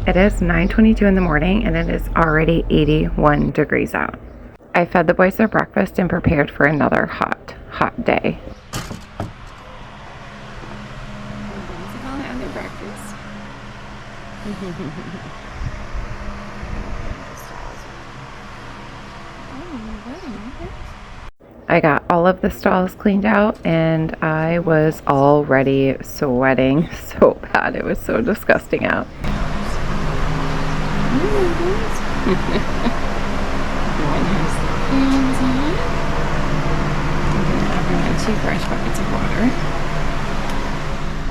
It is 9:22 in the morning and it is already 81 degrees out. I fed the boys their breakfast and prepared for another hot day. I got all of the stalls cleaned out and I was already sweating so bad. It was so disgusting out. One has the fans on. I'm going to have 2 fresh buckets of water.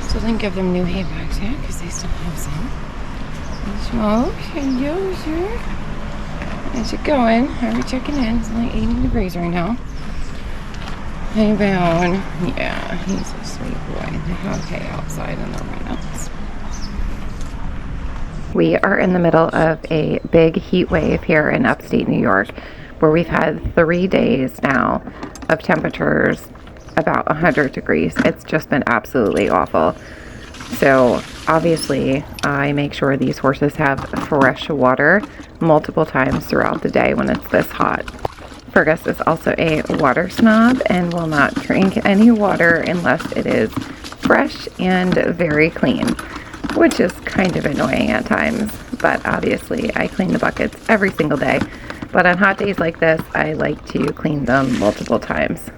Still didn't give them new hay bags yet because they still have some. Smoke and Yoser. How's it going? How are we checking in? It's only 80 degrees right now. Hey, Bound. Yeah, he's a sweet boy. They have hay outside in their windows. We are in the middle of a big heat wave here in upstate New York, where we've had 3 days now of temperatures about 100 degrees. It's just been absolutely awful. So obviously I make sure these horses have fresh water multiple times throughout the day when it's this hot. Fergus is also a water snob and will not drink any water unless it is fresh and very clean, which is kind of annoying at times, but obviously I clean the buckets every single day. But on hot days like this, I like to clean them multiple times.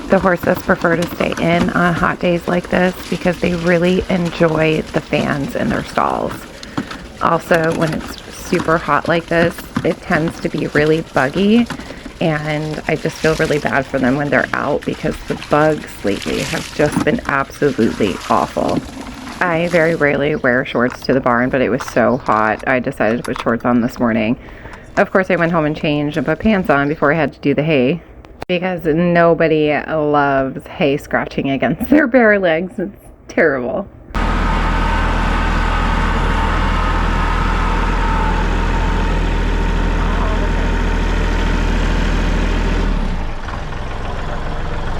The horses prefer to stay in on hot days like this because they really enjoy the fans in their stalls. Also, when it's super hot like this, it tends to be really buggy, and I just feel really bad for them when they're out because the bugs lately have just been absolutely awful. I very rarely wear shorts to the barn, but it was so hot I decided to put shorts on this morning. Of course, I went home and changed and put pants on before I had to do the hay, because nobody loves hay scratching against their bare legs. It's terrible.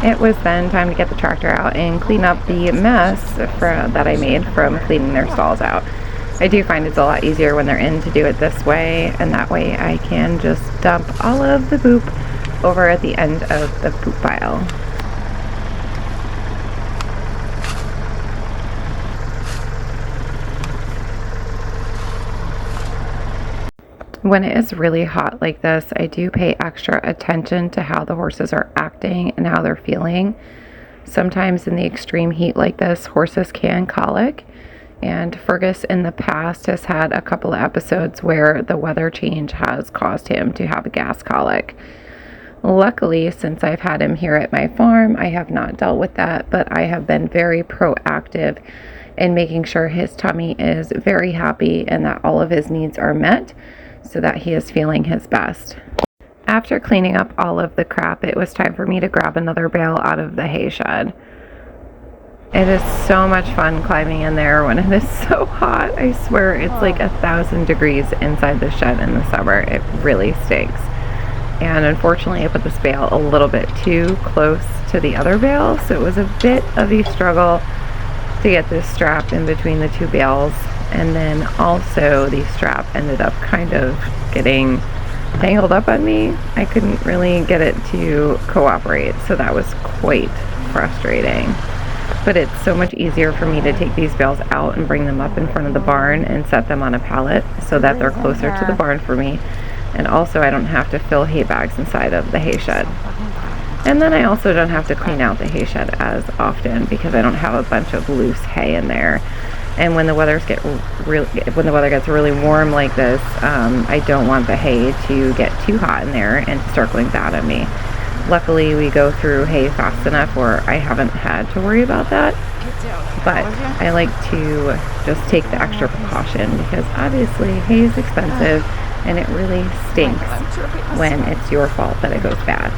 It was then time to get the tractor out and clean up the mess that I made from cleaning their stalls out. I do find it's a lot easier when they're in to do it this way, and that way I can just dump all of the poop over at the end of the poop pile. When it is really hot like this, I do pay extra attention to how the horses are acting and how they're feeling. Sometimes in the extreme heat like this, horses can colic, and Fergus in the past has had a couple of episodes where the weather change has caused him to have a gas colic. Luckily, since I've had him here at my farm, I have not dealt with that, but I have been very proactive in making sure his tummy is very happy and that all of his needs are met so that he is feeling his best. After cleaning up all of the crap, it was time for me to grab another bale out of the hay shed. It is so much fun climbing in there when it is so hot. I swear it's like 1,000 degrees inside the shed in the summer. It really stinks. And unfortunately I put this bale a little bit too close to the other bale, so it was a bit of a struggle to get this strap in between the 2 bales. And then also the strap ended up kind of getting tangled up on me. I couldn't really get it to cooperate, so that was quite frustrating. But it's so much easier for me to take these bales out and bring them up in front of the barn and set them on a pallet so that they're closer to the barn for me. And also I don't have to fill hay bags inside of the hay shed. And then I also don't have to clean out the hay shed as often because I don't have a bunch of loose hay in there. And when the weather gets really warm like this, I don't want the hay to get too hot in there and start going bad on me. Luckily, we go through hay fast enough where I haven't had to worry about that. But I like to just take the extra precaution because obviously hay is expensive and it really stinks when it's your fault that it goes bad.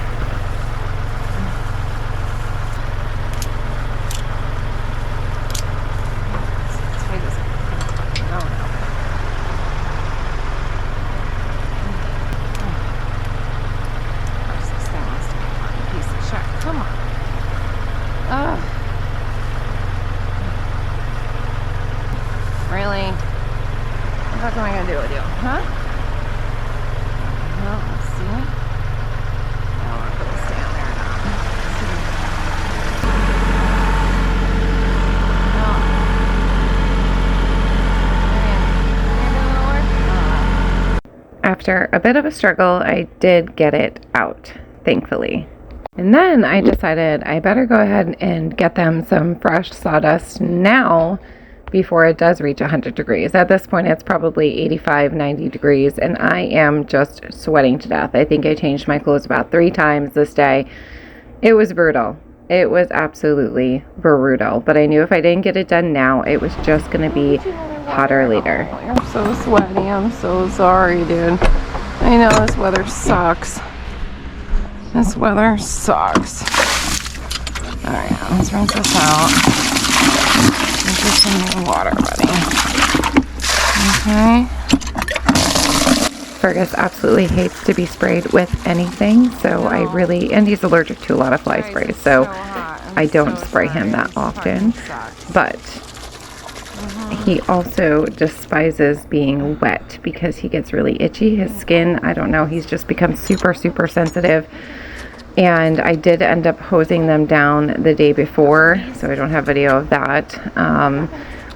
Come on. after a bit of a struggle, I did get it out, thankfully. And then I decided I better go ahead and get them some fresh sawdust now before it does reach 100 degrees. At this point, it's probably 85, 90 degrees, and I am just sweating to death. I think I changed my clothes about 3 times this day. It was brutal. It was absolutely brutal. But I knew if I didn't get it done now, it was just going to be hotter later. Oh, you're so sweaty. I'm so sorry, dude. I know this weather sucks. This weather sucks. Alright, let's rinse this out. Let's get some new water, buddy. Okay. Fergus absolutely hates to be sprayed with anything, so I really, and he's allergic to a lot of fly sprays, so I don't spray him that often, but he also despises being wet because he gets really itchy. His skin, I don't know, he's just become super, super sensitive. And I did end up hosing them down the day before, so I don't have video of that.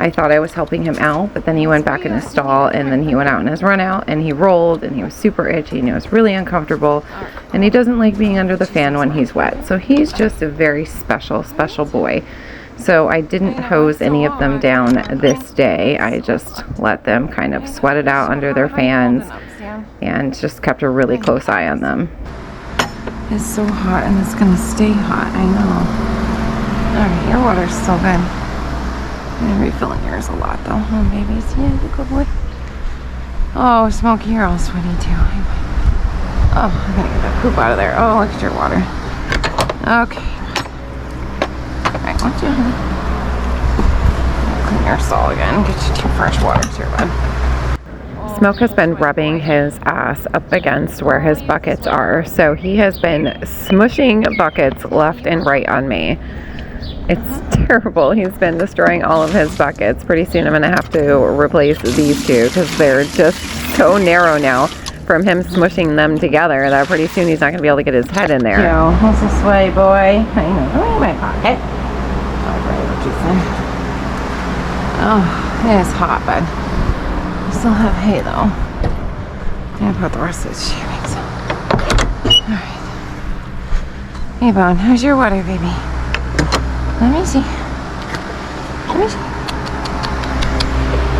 I thought I was helping him out, but then he went back in his stall, and then he went out in his run out, and he rolled, and he was super itchy, and it was really uncomfortable. And he doesn't like being under the fan when he's wet. So he's just a very special, special boy. So I didn't hose any of them down this day. I just let them kind of sweat it out under their fans and just kept a really close eye on them. It's so hot, and it's gonna stay hot, I know. Alright, your water's so good. I'm refilling yours a lot though. Oh, babies. Yeah, the good boy. Oh, Smokey, you're all sweaty too. Oh, I gotta get that poop out of there. Oh, look at your water. Okay. Alright, why don't you clean your stall again? Get you 2 fresh waters here, bud. Smoke has been rubbing his ass up against where his buckets are, so he has been smushing buckets left and right on me. It's terrible. He's been destroying all of his buckets. Pretty soon I'm going to have to replace these 2 because they're just so narrow now from him smushing them together that pretty soon he's not going to be able to get his head in there. Yo, what's this way, boy? I know. Go in my pocket. Oh, great. What you say? Oh, it is hot, bud. I still have hay, though. I'm going to put the rest of the shavings. Alright. Hey, Bone. How's your water, baby? Let me see. Let me see.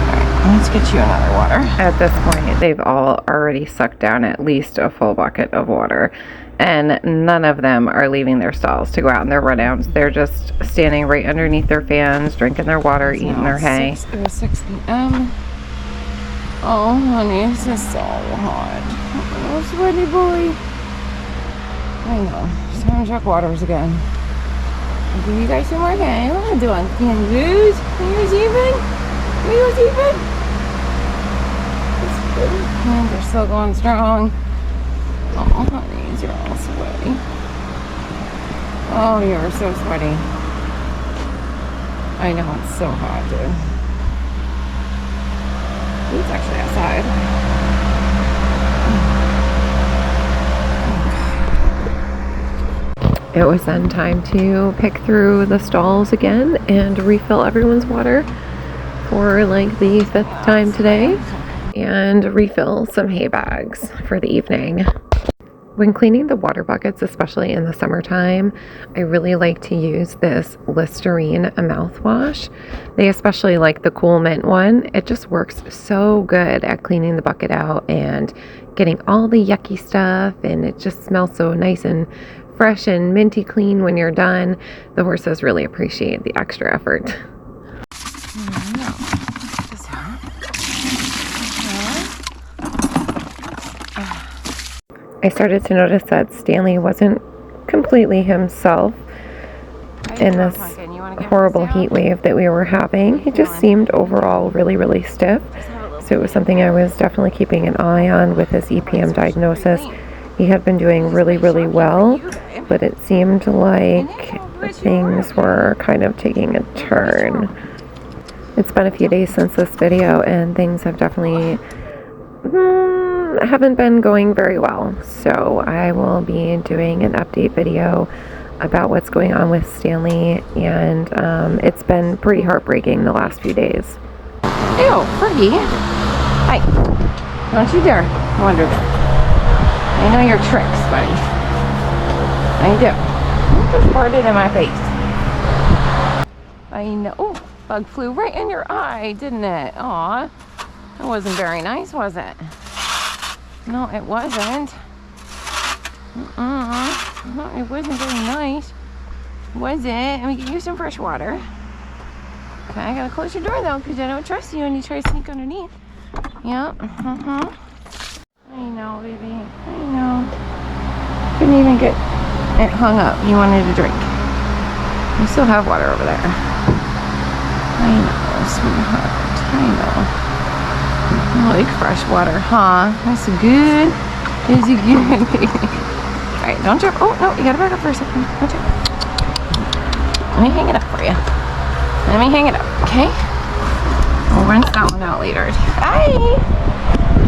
Alright, let's get you another water. At this point, they've all already sucked down at least a full bucket of water, and none of them are leaving their stalls to go out in their runouts. They're just standing right underneath their fans, drinking their water, eating their hay. It was 6 p.m. Oh, honey, this is so hot. Oh, sweaty boy. I know. It's time to check waters again. I'll give you guys some more hay. What am I doing? Kangaroos? Kangaroos even? Kangaroos even? And they're still going strong. Oh, honey, you're all sweaty. Oh, you're so sweaty. I know, it's so hot, dude. It's actually outside. It was then time to pick through the stalls again and refill everyone's water for like the 5th time today and refill some hay bags for the evening. When cleaning the water buckets, especially in the summertime, I really like to use this Listerine mouthwash. They especially like the Cool Mint one. It just works so good at cleaning the bucket out and getting all the yucky stuff, and it just smells so nice and fresh and minty clean when you're done. The horses really appreciate the extra effort. I started to notice that Stanley wasn't completely himself in this horrible heat wave that we were having. He just seemed overall really, really stiff. So it was something I was definitely keeping an eye on with his EPM diagnosis. He had been doing really, really well, but it seemed like things were kind of taking a turn. It's been a few days since this video, and things have definitely haven't been going very well. So I will be doing an update video about what's going on with Stanley, and it's been pretty heartbreaking the last few days. Ew, Fergie. Hi. Don't you dare go under there. I know your tricks, buddy. I do. You just farted in my face. I know. Oh, bug flew right in your eye, didn't it? Aw. That wasn't very nice, was it? No, it wasn't. No, it wasn't very nice. Was it? Let me get you some fresh water. Okay, I gotta close your door though, because I don't trust you and you try to sneak underneath. Yep. I know, baby. I know. Couldn't even get it hung up. You wanted a drink. You still have water over there. I know, sweetheart. I know. I like fresh water, huh? That's good. Is it good, baby? Alright, don't jump. Oh, no, you gotta back up for a second. Don't jump. Let me hang it up for you. Let me hang it up, okay? We'll rinse that one out later. Hi!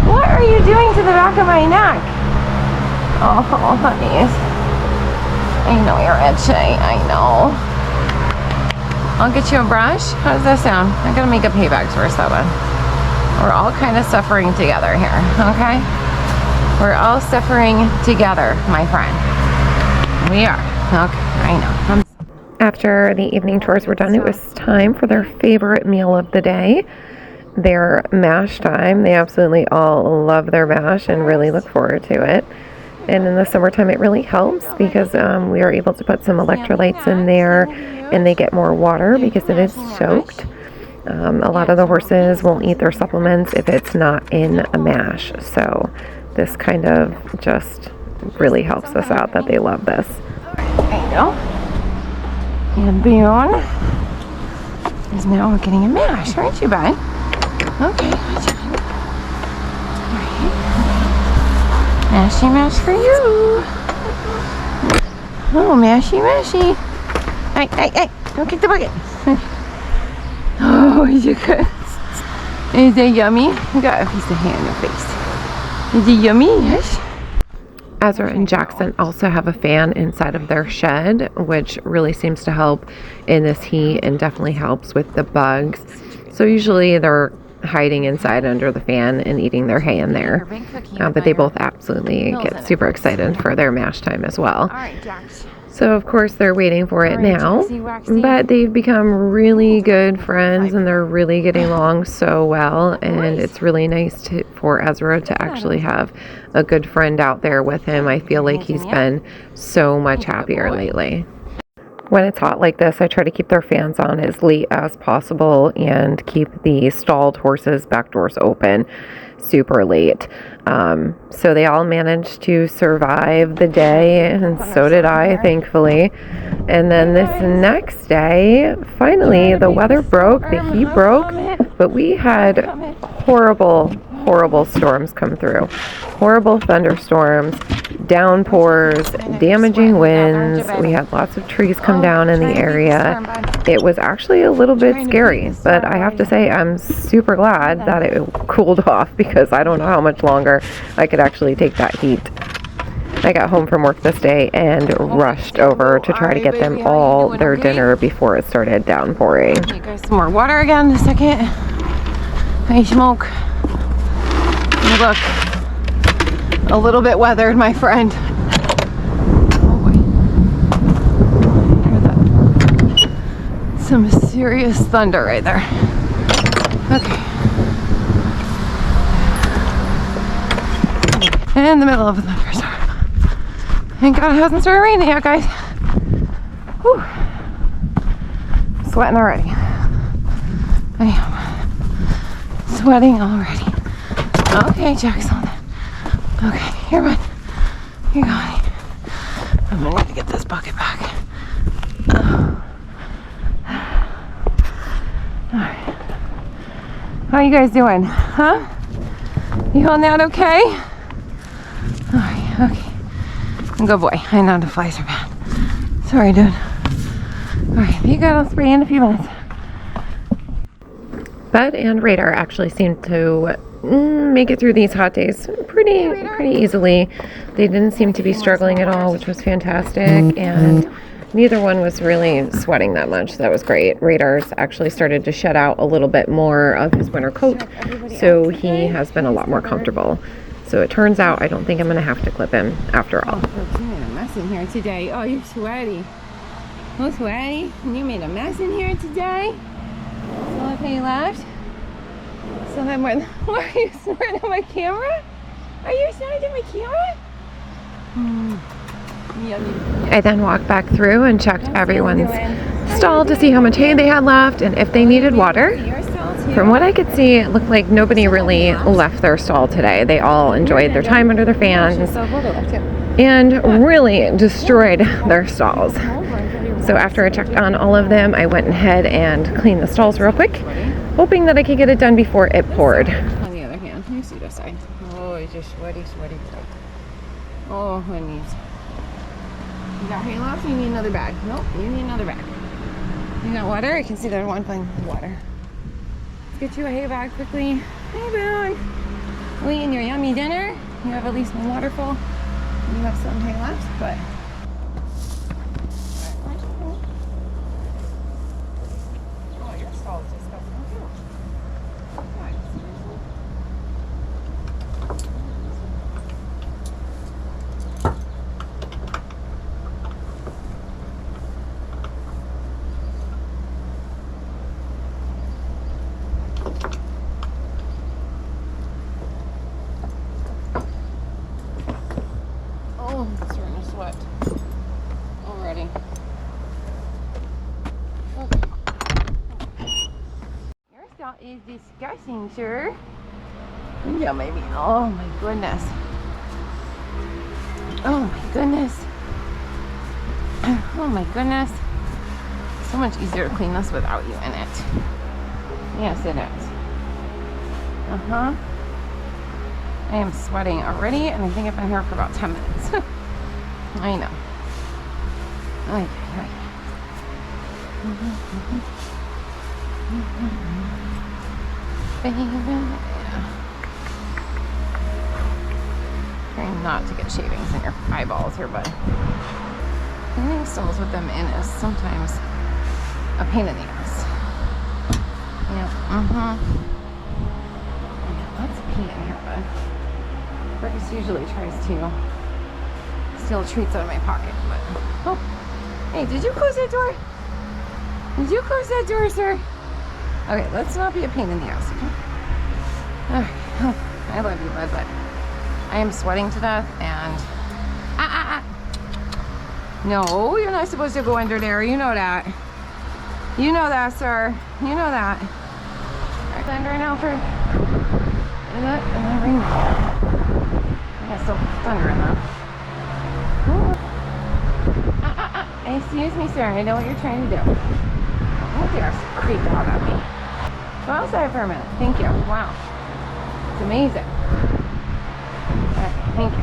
What are you doing to the back of my neck? Oh, honey. I know you're itchy. I know. I'll get you a brush. How does that sound? I gotta make a payback first, that one. We're all kind of suffering together here, okay? We're all suffering together, my friend. We are. Okay, I know. After the evening chores were done, it was time for their favorite meal of the day, their mash time. They absolutely all love their mash and really look forward to it. And in the summertime, it really helps because we are able to put some electrolytes in there and they get more water because it is soaked. A lot of the horses won't eat their supplements if it's not in a mash. So this kind of just really helps us out that they love this. There you go. And Boone is now getting a mash, aren't you, bud? Okay, good. Alright. Mashy mash for you. Oh, mashy mashy. Hey, don't kick the bucket. Oh, is it good? Is it yummy? You got a piece of hair in your face. Is it yummy? Yes. Ezra and Jackson also have a fan inside of their shed, which really seems to help in this heat and definitely helps with the bugs. So usually they're hiding inside under the fan and eating their hay in there. But they both absolutely get super excited for their mash time as well. So of course they're waiting for it now, but they've become really good friends and they're really getting along so well, and it's really nice for Ezra to actually have a good friend out there with him. I feel like he's been so much happier lately. When it's hot like this, I try to keep their fans on as late as possible and keep the stalled horses' back doors open super late. So they all managed to survive the day, and so did I, thankfully. And then this next day, finally, the weather broke, the heat broke, but we had horrible storms come through. Horrible thunderstorms, downpours, damaging winds. We had lots of trees come down in the area. It was actually a little bit scary, but I have to say I'm super glad that it cooled off because I don't know how much longer I could actually take that heat. I got home from work this day and rushed over to try to get them all their dinner before it started downpouring. You guys some more water again in a second. Hey, Smoke. You look a little bit weathered, my friend. Oh boy. Hear that? Some serious thunder right there. Okay. In the middle of a thunderstorm. Thank God it hasn't started raining yet, guys. Whew. Sweating already. I am sweating already. Okay, Jackson. Okay, here, bud. You're going. I'm gonna need to get this bucket back. Alright. How you guys doing? Huh? You holding out okay? Alright, okay. Good boy. I know the flies are bad. Sorry, dude. Alright, you got on spray in a few minutes. Bud and Radar actually seemed to make it through these hot days pretty easily. They didn't seem to be struggling at all, which was fantastic. And neither one was really sweating that much. That was great. Radar's actually started to shed out a little bit more of his winter coat, so he has been a lot more comfortable. So it turns out I don't think I'm going to have to clip him after all. Oh, you made a mess in here today. Oh, you're sweaty. Oh, sweaty. And you made a mess in here today. Still have hay left. Still have more. Why are you snorting at my camera? Are you snorting at my camera? Yummy. I then walked back through and checked everyone's stall to see how much hay they had left and if they needed water. From what I could see, it looked like nobody really left their stall today. They all enjoyed their time under their fans and really destroyed their stalls. So after I checked on all of them, I went ahead and cleaned the stalls real quick, hoping that I could get it done before it poured. On the other hand, you see this side. Oh, it's just sweaty. Oh, honeys. You got hay left? You need another bag. Nope, you need another bag. You got water? I can see there's one thing with water. Let's get you a hay bag quickly. Hey, Boone. We're eating your yummy dinner. You have at least one water full. You have some hay left, but. Oh, your stall is disgusting too. Oh, I'm starting to sweat already. Okay. Your stall is disgusting, sir. Yeah, maybe. Oh my goodness. Oh my goodness. Oh my goodness. So much easier to clean this without you in it. Yes, it is. Uh-huh. I am sweating already, and I think I've been here for about 10 minutes. I know. Okay. Trying not to get shavings in your eyeballs here, bud. Cleaning stalls with them in is sometimes a pain in the ass. Yeah, Let's pee in here, bud. Fergus usually tries to steal treats out of my pocket, but... Oh! Hey, did you close that door? Did you close that door, sir? Okay, let's not be a pain in the ass, okay? Alright. I love you, bud, but I am sweating to death, and... No, you're not supposed to go under there. You know that. You know that, sir. You know that. Alright, stand right now for... And then ring that. I got still thunder in that. Excuse me, sir. I know what you're trying to do. Oh, they are creeped out at me. Go outside for a minute. Thank you. Wow. It's amazing. Okay, thank you.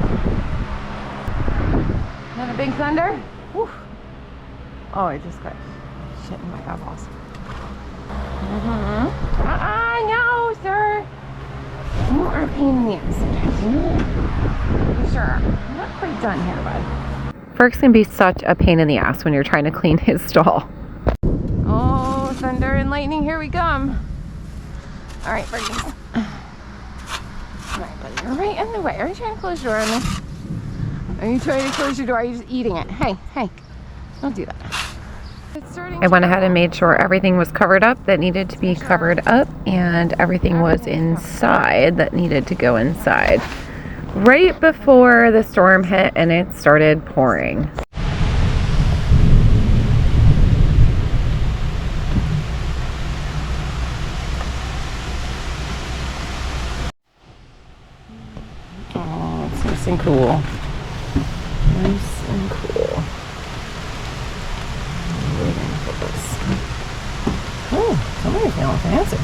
Is that a big thunder? Whew. Oh, I just got shit in my eyeballs. No, sir. You are a pain in the ass sometimes. You sure are. I'm not quite done here, bud. Fergus can be such a pain in the ass when you're trying to clean his stall. Oh, thunder and lightning, here we come. All right, Fergus. All right, buddy, you're right in the way. Are you trying to close your door on me? Are you trying to close your door? Are you just eating it? Hey, don't do that. I went ahead and made sure everything was covered up that needed to be covered up, and everything was inside that needed to go inside. Right before the storm hit and it started pouring. Oh, it's nice and cool. Nice and cool. Oh, somebody's feeling fancy.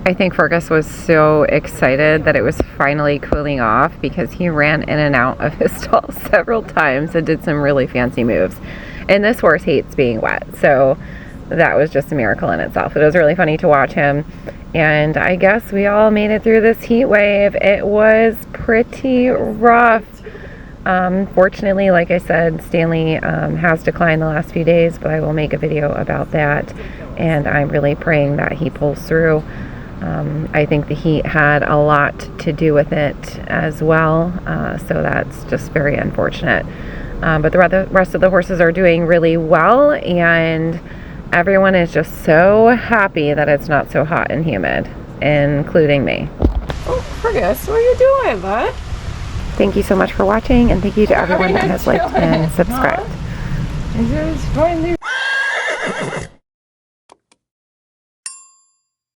I think Fergus was so excited that it was finally cooling off because he ran in and out of his stall several times and did some really fancy moves. And this horse hates being wet, so that was just a miracle in itself. It was really funny to watch him. And I guess we all made it through this heat wave. It was pretty rough. Fortunately, like I said, Stanley has declined the last few days, but I will make a video about that, and I'm really praying that he pulls through. I think the heat had a lot to do with it as well, so that's just very unfortunate. But the rest of the horses are doing really well, and everyone is just so happy that it's not so hot and humid, including me. Oh, Fergus, what are you doing, bud? Thank you so much for watching, and thank you to everyone that has liked and subscribed. Is it fun?